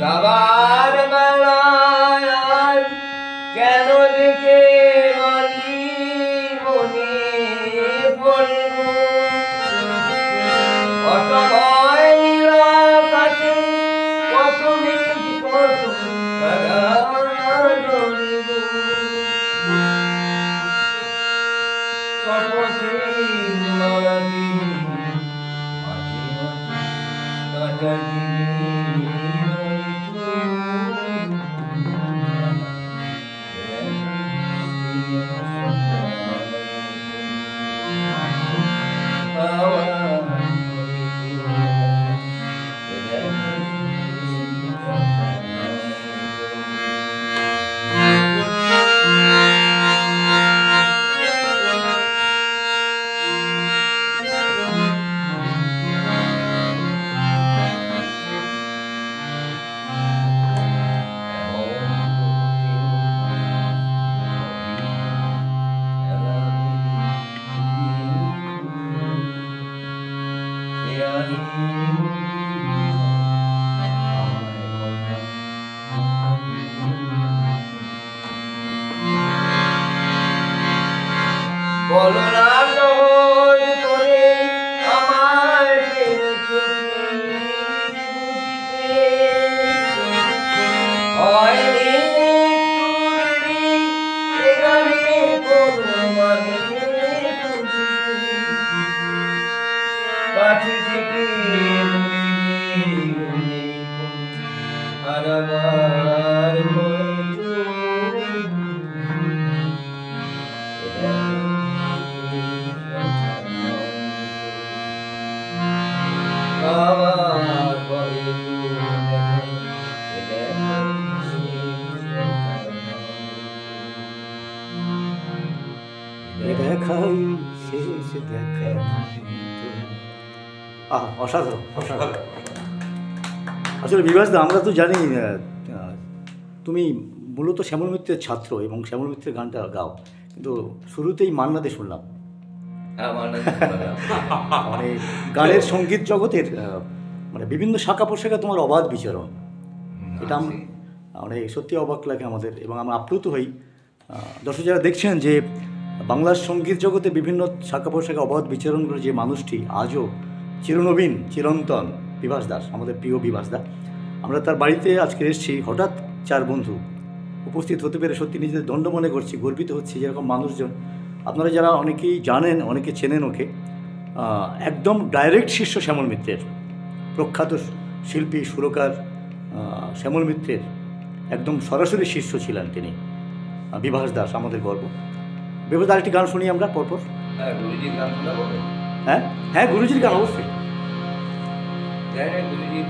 যাবার বেলায় কেন দেখে মালি মনে পড়ল অসময় কাছে কত মিনিট কত শপথে মালি মাঝে মাঝে বলো না সহজ করে আমার হয়নি কাছে থেকে আর আমার দেখাই শেষ দেখা অসাধারণ অসাধারণ। আসলে বিভাসদা, আমরা তো জানি তুমি মূলত শ্যামল মিত্রের ছাত্র এবং শ্যামল মিত্রের গানটা গাও, কিন্তু শুরুতেই মান্নাতে শুনলাম। মানে গানের সঙ্গীত জগতের মানে বিভিন্ন শাখা পোশাকে তোমার অবাধ বিচরণ, এটা মানে সত্যি অবাক লাগে আমাদের এবং আমরা আপ্লুত হই। দর্শক যারা দেখছেন যে বাংলার সঙ্গীত জগতে বিভিন্ন শাখা পোশাকে অবাধ বিচরণ করে যে মানুষটি আজও চিরনবীন চিরন্তন, বিভাস দাস, আমাদের প্রিয় বিভাস দা। আমরা তার বাড়িতে আজকে এসেছি, হঠাৎ চার বন্ধু উপস্থিত হতে পেরে সত্যি নিজেদের দণ্ড মনে করছি, গর্বিত হচ্ছি। যেরকম মানুষজন আপনারা যারা অনেকেই জানেন, অনেকে চেনেন ওকে, একদম ডাইরেক্ট শিষ্য শ্যামল মিত্রের, প্রখ্যাত শিল্পী সুরকার শ্যামল মিত্রের একদম সরাসরি শিষ্য ছিলেন তিনি, বিভাস দাস, আমাদের গর্ব। বিভাস আরেকটি গান শুনি আমরা পরপর। হ্যাঁ হ্যাঁ, গুরুজির গান অবশ্যই। গুরুজির